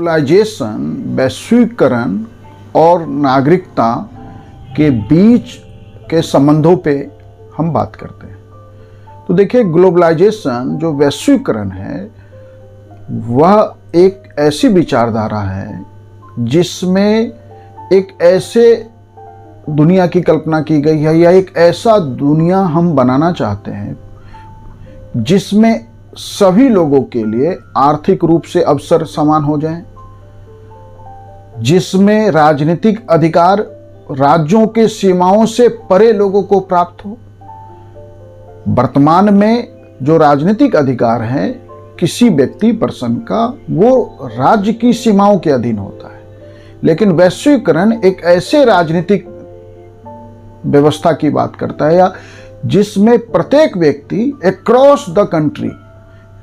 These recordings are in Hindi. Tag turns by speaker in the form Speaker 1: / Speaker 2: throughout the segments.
Speaker 1: ग्लोबलाइजेशन, वैश्वीकरण और नागरिकता के बीच के संबंधों पे हम बात करते हैं। तो देखिए, ग्लोबलाइजेशन जो वैश्वीकरण है वह एक ऐसी विचारधारा है जिसमें एक ऐसे दुनिया की कल्पना की गई है या एक ऐसा दुनिया हम बनाना चाहते हैं जिसमें सभी लोगों के लिए आर्थिक रूप से अवसर समान हो जाएं, जिसमें राजनीतिक अधिकार राज्यों के सीमाओं से परे लोगों को प्राप्त हो। वर्तमान में जो राजनीतिक अधिकार है किसी व्यक्ति पर्सन का, वो राज्य की सीमाओं के अधीन होता है, लेकिन वैश्वीकरण एक ऐसे राजनीतिक व्यवस्था की बात करता है या जिसमें प्रत्येक व्यक्ति अक्रॉस द कंट्री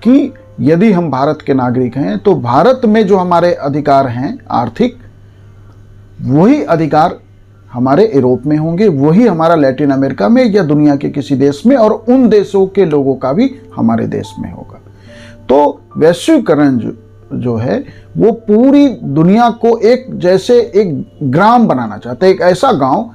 Speaker 1: कि यदि हम भारत के नागरिक हैं तो भारत में जो हमारे अधिकार हैं आर्थिक, वही अधिकार हमारे यूरोप में होंगे, वही हमारा लैटिन अमेरिका में या दुनिया के किसी देश में, और उन देशों के लोगों का भी हमारे देश में होगा। तो वैश्वीकरण जो है वो पूरी दुनिया को एक जैसे एक ग्राम बनाना चाहता है, एक ऐसा गांव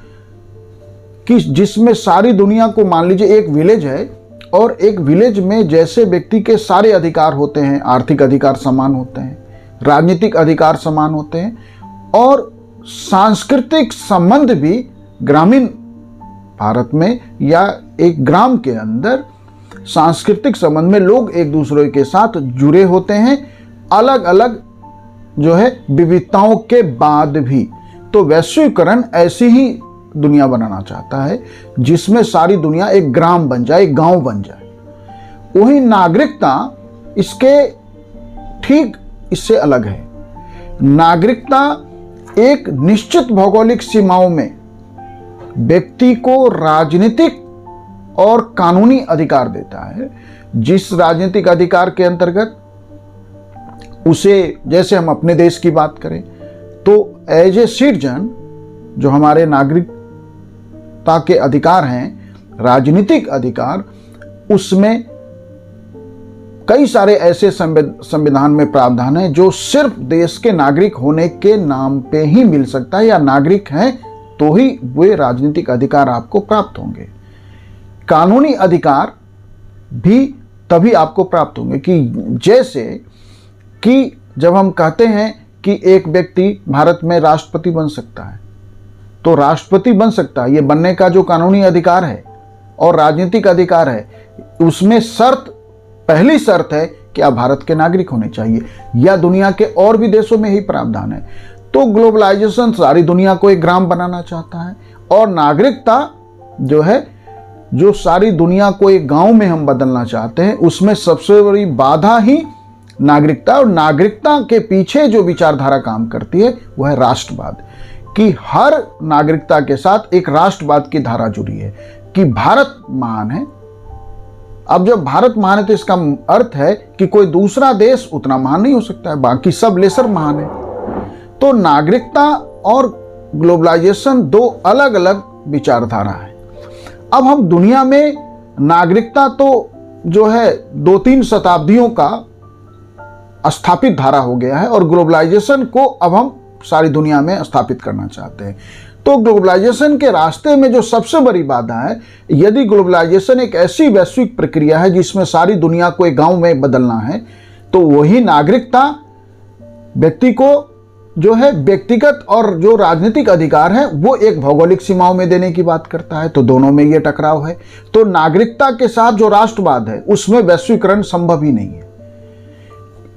Speaker 1: कि जिसमें सारी दुनिया को, मान लीजिए एक विलेज है और एक विलेज में जैसे व्यक्ति के सारे अधिकार होते हैं, आर्थिक अधिकार समान होते हैं, राजनीतिक अधिकार समान होते हैं और सांस्कृतिक संबंध भी ग्रामीण भारत में या एक ग्राम के अंदर सांस्कृतिक संबंध में लोग एक दूसरे के साथ जुड़े होते हैं, अलग अलग जो है विविधताओं के बाद भी। तो वैश्वीकरण ऐसी ही दुनिया बनाना चाहता है जिसमें सारी दुनिया एक ग्राम बन जाए, एक गांव बन जाए। वही नागरिकता इसके ठीक इससे अलग है। नागरिकता एक निश्चित भौगोलिक सीमाओं में व्यक्ति को राजनीतिक और कानूनी अधिकार देता है, जिस राजनीतिक अधिकार के अंतर्गत उसे, जैसे हम अपने देश की बात करें तो एज ए सिटीजन जो हमारे नागरिकता के अधिकार हैं, राजनीतिक अधिकार, उसमें कई सारे ऐसे संविधान में प्रावधान है जो सिर्फ देश के नागरिक होने के नाम पे ही मिल सकता है, या नागरिक हैं तो ही वे राजनीतिक अधिकार आपको प्राप्त होंगे। कानूनी अधिकार भी तभी आपको प्राप्त होंगे कि जैसे कि जब हम कहते हैं कि एक व्यक्ति भारत में राष्ट्रपति बन सकता है, तो राष्ट्रपति बन सकता है, ये बनने का जो कानूनी अधिकार है और राजनीतिक अधिकार है, उसमें पहली शर्त है कि आप भारत के नागरिक होने चाहिए, या दुनिया के और भी देशों में ही प्रावधान है। तो ग्लोबलाइजेशन सारी दुनिया को एक ग्राम बनाना चाहता है और नागरिकता जो है, जो सारी दुनिया को एक गांव में हम बदलना चाहते हैं, उसमें सबसे बड़ी बाधा ही नागरिकता, और नागरिकता के पीछे जो विचारधारा काम करती है वह है राष्ट्रवाद, कि हर नागरिकता के साथ एक राष्ट्रवाद की धारा जुड़ी है कि भारत महान है। अब जब भारत महान है तो इसका अर्थ है कि कोई दूसरा देश उतना महान नहीं हो सकता है, बाकी सब लेसर महान है। तो नागरिकता और ग्लोबलाइजेशन दो अलग अलग विचारधारा है। अब हम दुनिया में नागरिकता तो जो है 2-3 शताब्दियों का स्थापित धारा हो गया है और ग्लोबलाइजेशन को अब हम सारी दुनिया में स्थापित करना चाहते हैं। तो ग्लोबलाइजेशन के रास्ते में जो सबसे बड़ी बाधा है, यदि ग्लोबलाइजेशन एक ऐसी वैश्विक प्रक्रिया है जिसमें सारी दुनिया को एक गांव में बदलना है, तो वही नागरिकता व्यक्ति को जो है व्यक्तिगत और जो राजनीतिक अधिकार है वो एक भौगोलिक सीमाओं में देने की बात करता है। तो दोनों में ये टकराव है। तो नागरिकता के साथ जो राष्ट्रवाद है उसमें वैश्वीकरण संभव ही नहीं है।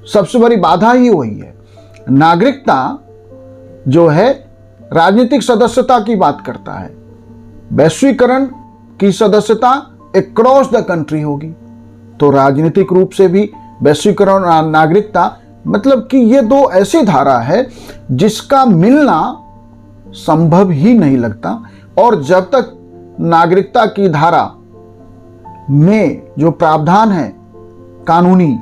Speaker 1: सबसे बड़ी बाधा ही वही है। नागरिकता जो है राजनीतिक सदस्यता की बात करता है, वैश्वीकरण की सदस्यता अक्रॉस द कंट्री होगी। तो राजनीतिक रूप से भी वैश्वीकरण और नागरिकता, मतलब कि ये दो ऐसी धारा है जिसका मिलना संभव ही नहीं लगता। और जब तक नागरिकता की धारा में जो प्रावधान है कानूनी,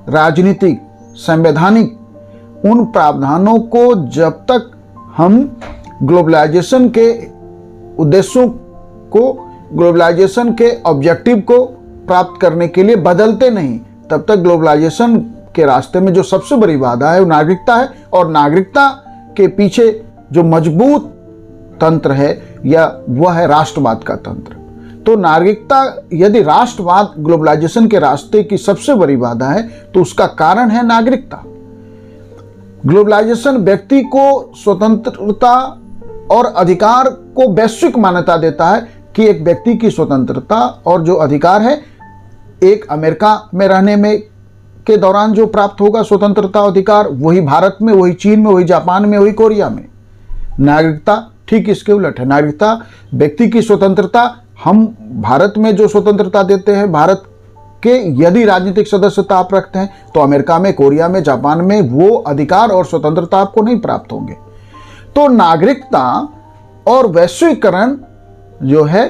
Speaker 1: राजनीतिक, संवैधानिक, उन प्रावधानों को जब तक हम ग्लोबलाइजेशन के उद्देश्यों को, ग्लोबलाइजेशन के ऑब्जेक्टिव को प्राप्त करने के लिए बदलते नहीं, तब तक ग्लोबलाइजेशन के रास्ते में जो सबसे बड़ी बाधा है वो नागरिकता है, और नागरिकता के पीछे जो मजबूत तंत्र है या वह है राष्ट्रवाद का तंत्र। तो नागरिकता, यदि राष्ट्रवाद ग्लोबलाइजेशन के रास्ते की सबसे बड़ी बाधा है तो उसका कारण है नागरिकता। ग्लोबलाइजेशन व्यक्ति को स्वतंत्रता और अधिकार को वैश्विक मान्यता देता है कि एक व्यक्ति की स्वतंत्रता और जो अधिकार है, एक अमेरिका में रहने में के दौरान जो प्राप्त होगा स्वतंत्रता अधिकार, वही भारत में, वही चीन में, वही जापान में, वही कोरिया में। नागरिकता ठीक इसके उलट है। नागरिकता व्यक्ति की स्वतंत्रता, हम भारत में जो स्वतंत्रता देते हैं, भारत के यदि राजनीतिक सदस्यता आप रखते हैं तो अमेरिका में, कोरिया में, जापान में वो अधिकार और स्वतंत्रता आपको नहीं प्राप्त होंगे। तो नागरिकता और वैश्वीकरण जो है,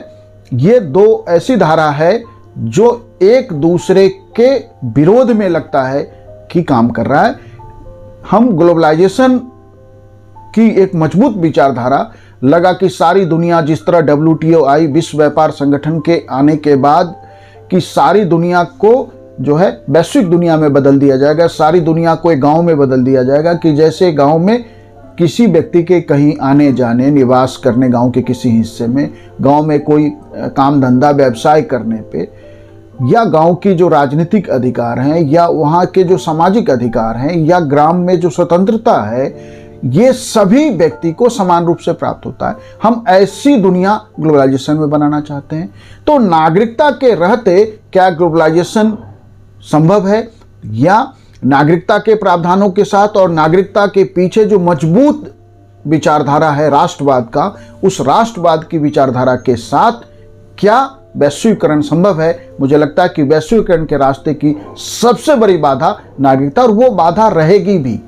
Speaker 1: ये दो ऐसी धारा है जो एक दूसरे के विरोध में लगता है कि काम कर रहा है। हम ग्लोबलाइजेशन की एक मजबूत विचारधारा लगा कि सारी दुनिया, जिस तरह WTO आई, विश्व व्यापार संगठन के आने के बाद, कि सारी दुनिया को जो है वैश्विक दुनिया में बदल दिया जाएगा, सारी दुनिया को एक गांव में बदल दिया जाएगा, कि जैसे गांव में किसी व्यक्ति के कहीं आने जाने, निवास करने गांव के किसी हिस्से में, गांव में कोई काम धंधा व्यवसाय करने पे, या गांव की जो राजनीतिक अधिकार हैं, या वहाँ के जो सामाजिक अधिकार हैं, या ग्राम में जो स्वतंत्रता है, ये सभी व्यक्ति को समान रूप से प्राप्त होता है। हम ऐसी दुनिया ग्लोबलाइजेशन में बनाना चाहते हैं। तो नागरिकता के रहते क्या ग्लोबलाइजेशन संभव है, या नागरिकता के प्रावधानों के साथ और नागरिकता के पीछे जो मजबूत विचारधारा है राष्ट्रवाद का, उस राष्ट्रवाद की विचारधारा के साथ क्या वैश्वीकरण संभव है? मुझे लगता है कि वैश्वीकरण के रास्ते की सबसे बड़ी बाधा नागरिकता, और वो बाधा रहेगी भी।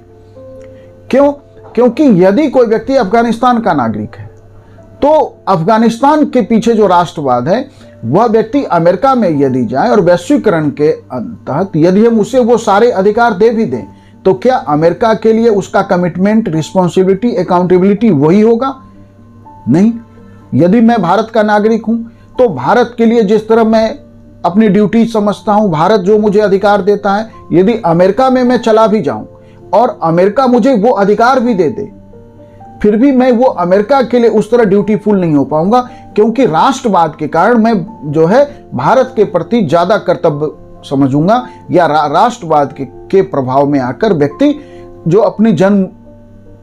Speaker 1: क्यों? क्योंकि यदि कोई व्यक्ति अफगानिस्तान का नागरिक है तो अफगानिस्तान के पीछे जो राष्ट्रवाद है, वह व्यक्ति अमेरिका में यदि जाए और वैश्वीकरण के तहत यदि हम उसे वो सारे अधिकार दे भी दें, तो क्या अमेरिका के लिए उसका कमिटमेंट, रिस्पॉन्सिबिलिटी, अकाउंटेबिलिटी वही होगा? नहीं। यदि मैं भारत का नागरिक हूं तो भारत के लिए जिस तरह मैं अपनी ड्यूटी समझता हूं, भारत जो मुझे अधिकार देता है, यदि अमेरिका में मैं चला भी जाऊं और अमेरिका मुझे वो अधिकार भी दे दे, फिर भी मैं वो अमेरिका के लिए उस तरह ड्यूटीफुल नहीं हो पाऊंगा, क्योंकि राष्ट्रवाद के कारण मैं जो है भारत के प्रति ज्यादा कर्तव्य समझूंगा, या राष्ट्रवाद के प्रभाव में आकर व्यक्ति जो अपनी जन्म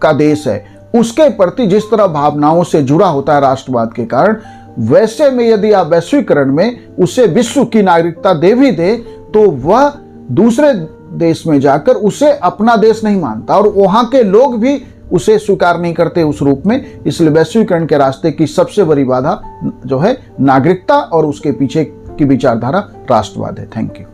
Speaker 1: का देश है उसके प्रति जिस तरह भावनाओं से जुड़ा होता है राष्ट्रवाद के कारण, वैसे में यदि आप वैश्वीकरण में उसे विश्व की नागरिकता दे भी दे तो वह दूसरे देश में जाकर उसे अपना देश नहीं मानता, और वहां के लोग भी उसे स्वीकार नहीं करते उस रूप में। इसलिए वैश्वीकरण के रास्ते की सबसे बड़ी बाधा जो है नागरिकता और उसके पीछे की विचारधारा राष्ट्रवाद है। Thank you.